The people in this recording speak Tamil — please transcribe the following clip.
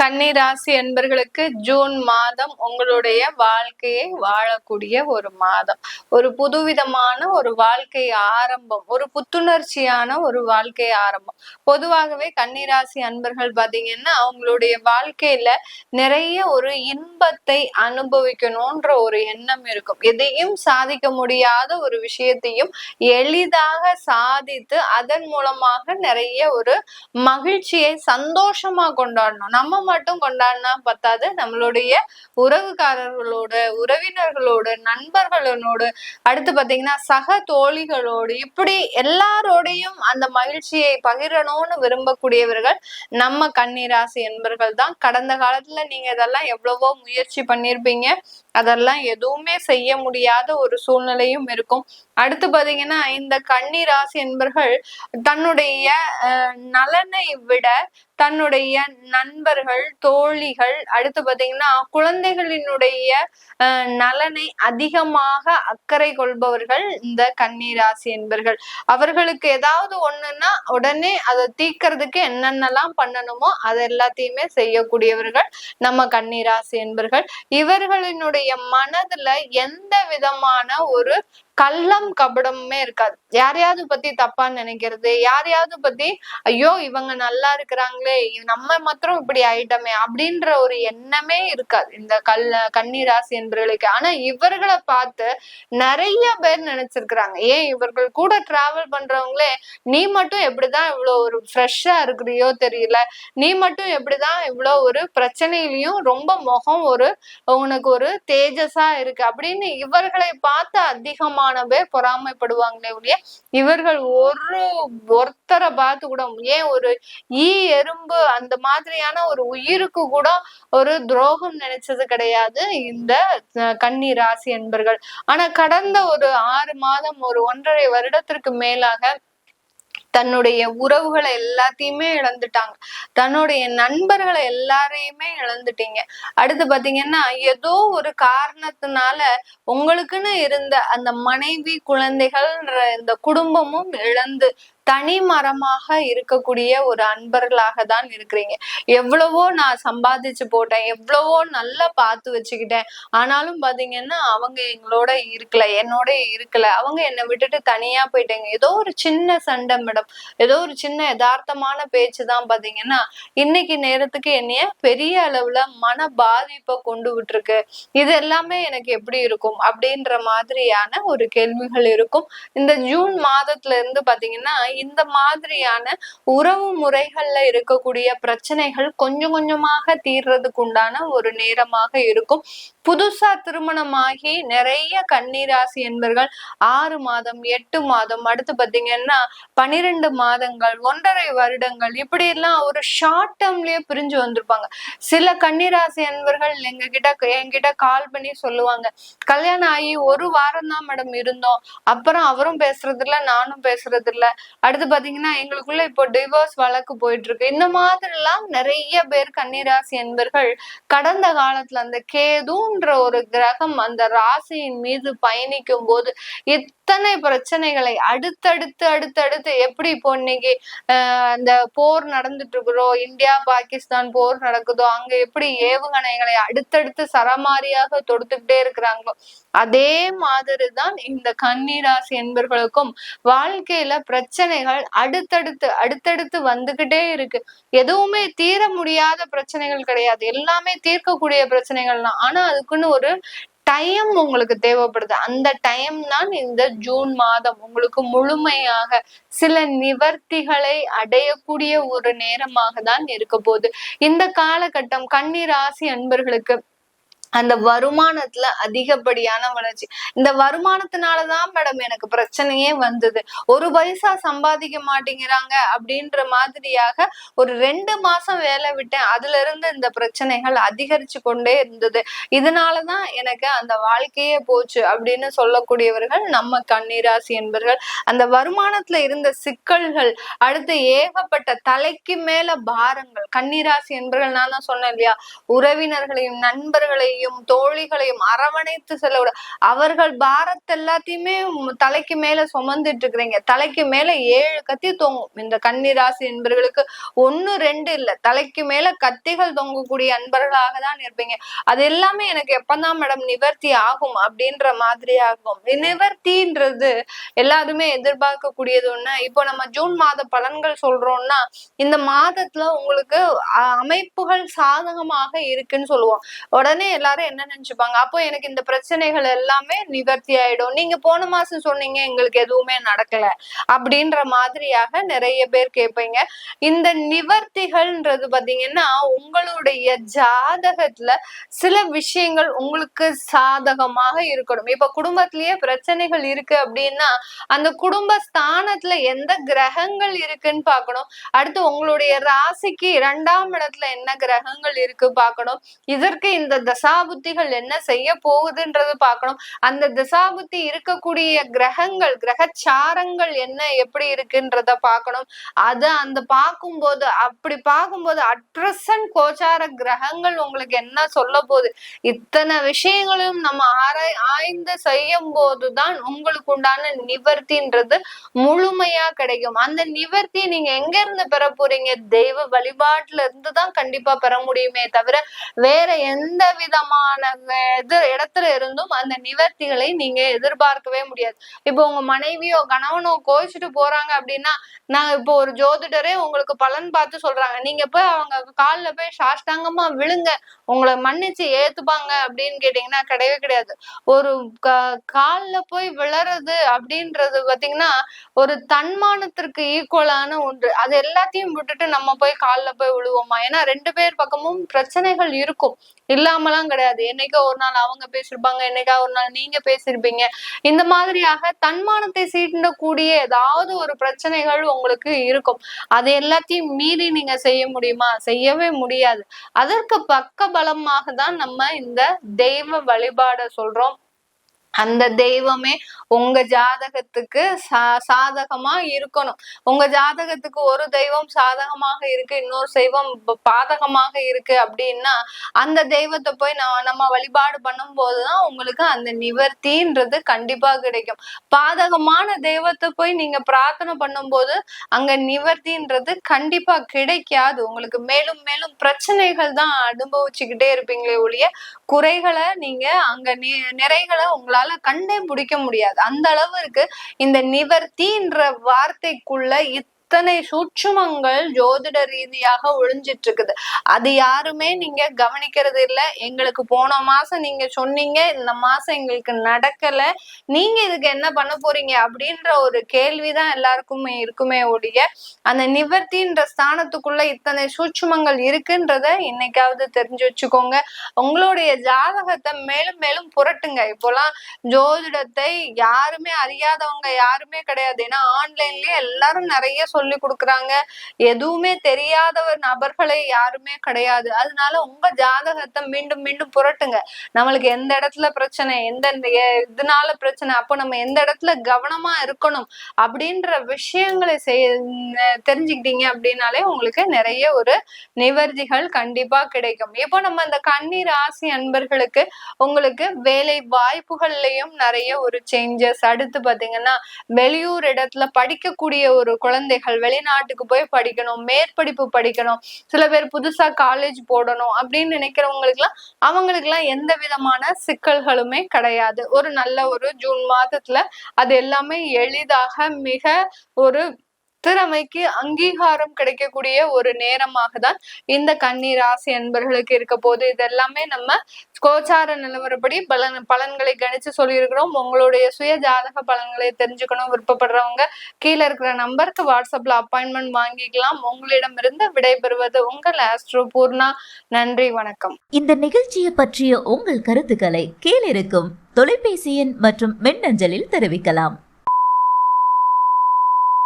கன்னிராசி என்பர்களுக்கு ஜூன் மாதம் உங்களுடைய வாழ்க்கையை வாழக்கூடிய ஒரு மாதம். ஒரு புதுவிதமான ஒரு வாழ்க்கை ஆரம்பம், ஒரு புத்துணர்ச்சியான ஒரு வாழ்க்கை ஆரம்பம். பொதுவாகவே கன்னிராசி அன்பர்கள் பாத்தீங்கன்னா அவங்களுடைய வாழ்க்கையில நிறைய ஒரு இன்பத்தை அனுபவிக்கணும்ன்ற ஒரு எண்ணம் இருக்கும். எதையும் சாதிக்க முடியாத ஒரு விஷயத்தையும் எளிதாக சாதித்து அதன் மூலமாக நிறைய ஒரு மகிழ்ச்சியை சந்தோஷமா கொண்டாடணும். நம்ம மட்டும் கொண்டாடினா பத்தாது, நம்மளுடைய உறவுக்காரர்களோடு, உறவினர்களோடு, நண்பர்களோடு, அடுத்து பாத்தீங்கன்னா சக தோழிகளோடு, இப்படி எல்லாரோடையும் அந்த மகிழ்ச்சியை பகிரணும்னு விரும்பக்கூடியவர்கள் நம்ம கன்னிராசி என்பர்கள் தான். கடந்த காலத்துல நீங்க இதெல்லாம் எவ்வளவோ முயற்சி பண்ணிருப்பீங்க, அதெல்லாம் எதுவுமே செய்ய முடியாத ஒரு சூழ்நிலையும் இருக்கும். அடுத்து பாத்தீங்கன்னா இந்த கன்னிராசி என்பர்கள் தன்னுடைய நலனை விட தன்னுடைய நண்பர்கள், தோழிகள், அடுத்து பாத்தீங்கன்னா குழந்தைகளினுடைய நலனை அதிகமாக அக்கறை கொள்பவர்கள் இந்த கன்னிராசி என்பர்கள். அவர்களுக்கு ஏதாவது ஒண்ணுன்னா உடனே அதை தீர்க்கறதுக்கு என்னென்னலாம் பண்ணணுமோ அது எல்லாத்தையுமே செய்யக்கூடியவர்கள் நம்ம கன்னிராசி என்பர்கள். இவர்களினுடைய மனதுல எந்த விதமான ஒரு கள்ளம் கபடமுமே இருக்காது. யாரையாவது பத்தி தப்பா நினைக்கிறது, யாரையாவது பத்தி ஐயோ இவங்க நல்லா இருக்கிறாங்களே, நம்ம மாத்திரம் இப்படி ஆயிட்டோமே அப்படின்ற ஒரு எண்ணமே இருக்காது இந்த கன்னிராசி என்பவர்களுக்கு. ஆனா இவர்களை பார்த்து நிறைய பேர் நினைச்சிருக்கிறாங்க, ஏன் இவர்கள் கூட டிராவல் பண்றவங்களே நீ மட்டும் எப்படிதான் இவ்வளவு ஒரு ஃப்ரெஷ்ஷா இருக்கிறியோ தெரியல, நீ மட்டும் எப்படிதான் இவ்வளவு ஒரு பிரச்சனையிலயும் ரொம்ப முகம் ஒரு உனக்கு ஒரு தேஜஸா இருக்கு அப்படின்னு இவர்களை பார்த்து அதிகமான பேர் பொறாமைப்படுவாங்களே ஒழிய இவர்கள் ஒருத்தரை பார்த்து கூட, ஏன் ஒரு ஈ எறும்பு அந்த மாதிரியான ஒரு உயிருக்கு கூட ஒரு துரோகம் நினைச்சது கிடையாது இந்த கன்னி ராசி என்பர்கள். ஆனா கடந்த ஒரு 6 மாதம், ஒரு 1.5 வருடத்திற்கு மேலாக தன்னுடைய உறவுகளை எல்லாத்தையுமே இழந்துட்டாங்க, தன்னுடைய நண்பர்களை எல்லாரையுமே இழந்துட்டீங்க. அடுத்து பாத்தீங்கன்னா ஏதோ ஒரு காரணத்தினால உங்களுக்குன்னு இருந்த அந்த மனைவி, குழந்தைகள், இந்த குடும்பமும் இழந்து தனி மரமாக இருக்கக்கூடிய ஒரு அன்பர்களாக தான் இருக்கிறீங்க. எவ்வளவோ நான் சம்பாதிச்சு போட்டேன், எவ்வளவோ நல்லா பார்த்து வச்சுக்கிட்டேன், ஆனாலும் பாத்தீங்கன்னா அவங்க எங்களோட இருக்கல, என்னோட இருக்கல, அவங்க என்னை விட்டுட்டு தனியா போயிட்டாங்க. ஏதோ ஒரு சின்ன சண்டை மேடம், ஏதோ ஒரு சின்ன யதார்த்தமான பேச்சுதான் பாத்தீங்கன்னா இன்னைக்கு நேரத்துக்கு என்னைய பெரிய அளவுல மன பாதிப்பை கொண்டு விட்டுருக்கு. இது எல்லாமே எனக்கு எப்படி இருக்கும் அப்படின்ற மாதிரியான ஒரு கேள்விகள் இருக்கும். இந்த ஜூன் மாதத்துல இருந்து பாத்தீங்கன்னா இந்த மாதிரியான உறவு முறைகள்ல இருக்கக்கூடிய பிரச்சனைகள் கொஞ்சம் கொஞ்சமாக தீர்றதுக்கு உண்டான ஒரு நேரமாக இருக்கும். புதுசா திருமணமாகி நிறைய கன்னிராசி என்பர்கள் 6 மாதம், 8 மாதம், அடுத்து பாத்தீங்கன்னா 12 மாதங்கள், 1.5 வருடங்கள், இப்படி எல்லாம் ஒரு ஷார்ட் டேர்ம்லயே பிரிஞ்சு வந்திருப்பாங்க. சில கன்னிராசி என்பர்கள் என்கிட்ட கால் பண்ணி சொல்லுவாங்க, கல்யாணம் ஆகி 1 வாரம் தான் மேடம் இருந்தோம், அப்புறம் அவரும் பேசுறது இல்ல, நானும் பேசுறது இல்ல, அடுத்து பாத்தீங்கன்னா எங்களுக்குள்ள இப்போ டிவோர்ஸ் வழக்கு போயிட்டு இருக்கு. இந்த மாதிரி எல்லாம் நிறைய பேர் கன்னிராசி என்பர்கள் கடந்த காலத்துல அந்த கேதுன்ற ஒரு கிரகம் அந்த ராசியின் மீது பயணிக்கும் போது இத்தனை பிரச்சனைகளை அடுத்தடுத்து எப்படி இப்போ இன்னைக்கு அந்த போர் நடந்துட்டு இருக்கிறோம், இந்தியா பாகிஸ்தான் போர் நடக்குதோ, அங்க எப்படி ஏவுகணைகளை அடுத்தடுத்து சரமாரியாக தொடுத்துக்கிட்டே இருக்கிறாங்களோ, அதே மாதிரிதான் இந்த கன்னிராசி என்பர்களுக்கும் வாழ்க்கையில பிரச்சனைகள் அடுத்தடுத்து வந்துகிட்டே இருக்கு. எதுவுமே தீர முடியாத பிரச்சனைகள் கிடையாது, எல்லாமே தீர்க்கக்கூடிய பிரச்சனைகள் தான். ஆனா அதுக்குன்னு ஒரு டைம் உங்களுக்கு தேவைப்படுது. அந்த டைம் தான் இந்த ஜூன் மாதம் உங்களுக்கு முழுமையாக சில நிவர்த்திகளை அடையக்கூடிய ஒரு நேரமாக தான் இருக்க போகுது. இந்த காலகட்டம் கன்னிராசி அன்பர்களுக்கு அந்த வருமானத்துல அதிகப்படியான வளர்ச்சி. இந்த வருமானத்தினாலதான் மேடம் எனக்கு பிரச்சனையே வந்தது, 1 பைசா சம்பாதிக்க மாட்டேங்கிறாங்க அப்படின்ற மாதிரியாக ஒரு 2 மாசம் வேலை விட்டேன், அதுல இருந்து இந்த பிரச்சனைகள் அதிகரிச்சு கொண்டே இருந்தது, இதனாலதான் எனக்கு அந்த வாழ்க்கையே போச்சு அப்படின்னு சொல்லக்கூடியவர்கள் நம்ம கன்னிராசி என்பர்கள். அந்த வருமானத்துல இருந்த சிக்கல்கள், அடுத்து ஏகப்பட்ட தலைக்கு மேல பாரங்கள், கன்னிராசி என்பர்கள் நான் தான் சொன்னேன் இல்லையா, உறவினர்களையும் நண்பர்களையும் தோழர்களையும் தோழிகளையும் அரவணைத்து செல்ல, அவர்கள் பாரத் எல்லாத்தையுமே தலைக்கு மேல சுமந்துட்டு இருக்கிறீங்க. தலைக்கு மேல 7 கத்தி தொங்கும். இந்த கன்னிராசி என்பர்களுக்கு 1 2 இல்ல, தலைக்கு மேல கத்திகள் தொங்கக்கூடிய அன்பர்களாக தான் இருப்பீங்க. அது எல்லாமே எனக்கு எப்பதான் மேடம் நிவர்த்தி ஆகும் அப்படின்ற மாதிரி ஆகும். நிவர்த்தின்றது எல்லாருமே எதிர்பார்க்கக்கூடியது ஒண்ணு. இப்போ நம்ம ஜூன் மாத பலன்கள் சொல்றோம்னா, இந்த மாதத்துல உங்களுக்கு அமைப்புகள் சாதகமாக இருக்குன்னு சொல்லுவோம். உடனே எல்லாரும் என்ன நினைச்சுப்பாங்க, அப்போ எனக்கு இந்த பிரச்சனைகள் எல்லாமே நிவர்த்தி ஆயிடும். நீங்க போன மாசம் சொன்னீங்க எங்களுக்கு எதுவுமே நடக்கல அப்படின்ற மாதிரியாக நிறைய பேர் கேட்பீங்க. இந்த நிவர்த்திகள்ன்றது பாத்தீங்கன்னா உங்களுடைய ஜாதகத்துல சில விஷயங்கள் உங்களுக்கு சாதகமாக இருக்கணும். இப்ப குடும்பத்திலேயே பிரச்சனைகள் இருக்கு அப்படின்னா அந்த குடும்ப ஸ்தானத்துல எந்த கிரகங்கள் இருக்குன்னு பார்க்கணும். அடுத்து உங்களுடைய ராசிக்கு 2ஆம் இடத்துல என்ன கிரகங்கள் இருக்கு பார்க்கணும். இதற்கு இந்த தசாபுத்திகள் என்ன செய்ய போகுதுன்றது பார்க்கணும். அந்த தசாபுத்தி இருக்கக்கூடிய கிரகங்கள் கிரகச்சாரங்கள் என்ன எப்படி இருக்குன்றத பார்க்கணும். அது அந்த பார்க்கும்போது அப்படி பார்க்கும்போது அட்ரசன் கோச்சார கிரகங்கள் உங்களுக்கு என்ன சொல்ல போகுது, இத்தனை விஷயங்களும் நம்ம ஆய்ந்து செய்யும் போதுதான் உங்களுக்கு உண்டான நிவர்த்தின்றது முழுமையா கிடைக்கும். அந்த நிவர்த்தி நீங்க எங்க இருந்து பெற போறீங்க? தெய்வ வழிபாட்டுல இருந்துதான் கண்டிப்பா பெற முடியுமே தவிர வேற எந்த விதமான இடத்துல இருந்தும் அந்த நிவர்த்திகளை நீங்க எதிர்பார்க்கவே முடியாது. இப்போ உங்க மனைவியோ கணவனோ கோச்சிட்டு போறாங்க அப்படின்னா, நான் இப்போ ஒரு ஜோதிடரே உங்களுக்கு பலன் பார்த்து சொல்றாங்க, நீங்க போய் அவங்க காலில் போய் சாஷ்டாங்கமா விழுங்க, உங்களை மன்னிச்சு ஏத்துப்பாங்க அப்படின்னு கேட்டீங்கன்னா கிடையவே கிடையாது. ஒரு கால்ல போய் விழறது அப்படின்றது பாத்தீங்கன்னா ஒரு தன்மானத்திற்கு ஈக்குவலான ஒன்று. அது எல்லாத்தையும் விட்டுட்டு நம்ம போய் காலில் போய் விழுவோமா? ஏன்னா 2 பேர் பக்கமும் பிரச்சனைகள் இருக்கும், இல்லாமலாம் கிடையாது. என்னைக்கோ ஒரு நாள் அவங்க பேசிருப்பாங்க, என்னைக்கா ஒரு நாள் நீங்க பேசிருப்பீங்க. இந்த மாதிரியாக தன்மானத்தை சீண்டக்கூடிய ஏதாவது ஒரு பிரச்சனைகள் உங்களுக்கு இருக்கும். அது எல்லாத்தையும் மீறி நீங்க செய்ய முடியுமா? செய்யவே முடியாது. அதற்கு பக்க பலமாக தான் நம்ம இந்த தெய்வ வழிபாட சொல்றோம். அந்த தெய்வமே உங்க ஜாதகத்துக்கு சாதகமா இருக்கணும். உங்க ஜாதகத்துக்கு ஒரு தெய்வம் சாதகமாக இருக்கு, இன்னொரு தெய்வம் பாதகமாக இருக்கு அப்படின்னா அந்த தெய்வத்தை போய் நம்ம வழிபாடு பண்ணும் போதுதான் உங்களுக்கு அந்த நிவர்த்தின்றது கண்டிப்பா கிடைக்கும். பாதகமான தெய்வத்தை போய் நீங்க பிரார்த்தனை பண்ணும் போது அங்க நிவர்த்தின்றது கண்டிப்பா கிடைக்காது. உங்களுக்கு மேலும் மேலும் பிரச்சனைகள் தான் அனுபவிச்சுக்கிட்டே இருப்பீங்களே ஒழிய குறைகளை நீங்க அங்க நிறைகளை உங்களால கண்டே பிடிக்க முடியாது. அந்த அளவுக்கு இந்த நிவர்த்தின்ற வார்த்தைக்குள்ள இத்தனை சூட்சுமங்கள் ஜோதிட ரீதியாக ஒழிஞ்சிட்டு இருக்குது. அது யாருமே நீங்க கவனிக்கிறது இல்லை. எங்களுக்கு போன மாசம் நீங்க சொன்னீங்க, இந்த மாசம் எங்களுக்கு நடக்கல, நீங்க இதுக்கு என்ன பண்ண போறீங்க அப்படின்ற ஒரு கேள்விதான் எல்லாருக்குமே இருக்குமே ஒழிய அந்த நிவர்த்தின்ற ஸ்தானத்துக்குள்ள இத்தனை சூட்சுமங்கள் இருக்குன்றத இன்னைக்காவது தெரிஞ்சு வச்சுக்கோங்க. உங்களுடைய ஜாதகத்தை மேலும் மேலும் புரட்டுங்க. இப்போலாம் ஜோதிடத்தை யாருமே அறியாதவங்க யாருமே கிடையாது. ஏன்னா ஆன்லைன்லயே எல்லாரும் நிறைய சொல்லி கொடுக்குறாங்க. எதுவுமே தெரியாதவர் நபர்களை யாருமே கிடையாது. அதனால உங்க ஜாதகத்தை மீண்டும் மீண்டும் புரட்டுங்க. நம்மளுக்கு எந்த இடத்துல பிரச்சனை, எந்த இதனால பிரச்சனை, அப்போ நம்ம எந்த இடத்துல கவனமா இருக்கணும் அப்படின்ற விஷயங்களை தெரிஞ்சுக்கிட்டீங்க அப்படின்னாலே உங்களுக்கு நிறைய ஒரு நிவர்த்திகள் கண்டிப்பா கிடைக்கும். இப்போ நம்ம இந்த கன்னி ராசி அன்பர்களுக்கு உங்களுக்கு வேலை வாய்ப்புகள்லயும் நிறைய ஒரு சேஞ்சஸ். அடுத்து பாத்தீங்கன்னா வெளியூர் இடத்துல படிக்கக்கூடிய ஒரு குழந்தைகள் வெளிநாட்டுக்கு போய் படிக்கணும், மேற்படிப்பு படிக்கணும், சில பேர் புதுசா காலேஜ் போடணும் அப்படின்னு நினைக்கிறவங்களுக்கு எல்லாம் அவங்களுக்கு எல்லாம் எந்த விதமான சிக்கல்களுமே கிடையாது. ஒரு நல்ல ஒரு ஜூன் மாதத்துல அது எல்லாமே எளிதாக மிக ஒரு திறமைக்கு அங்கீகாரம் கிடைக்கக்கூடிய ஒரு நேரமாக தான் இந்த கன்னி ராசி அன்பர்களுக்கு இருக்க போது. இது எல்லாமே நம்ம கோச்சார நிலவரப்படி பலன்களை கணிச்சு சொல்லியிருக்கிறோம். உங்களுடைய சுய ஜாதக பலன்களை தெரிஞ்சுக்கணும் விருப்பப்படுறவங்க கீழே இருக்கிற நம்பருக்கு வாட்ஸ்அப்ல அப்பாயின்மெண்ட் வாங்கிக்கலாம். உங்களிடமிருந்து விடைபெறுவது உங்கள் ஆஸ்ட்ரோ பூர்ணா. நன்றி, வணக்கம். இந்த நிகழ்ச்சியை பற்றிய உங்கள் கருத்துக்களை கீழிருக்கும் தொலைபேசி எண் மற்றும் மின்னஞ்சலில் தெரிவிக்கலாம்.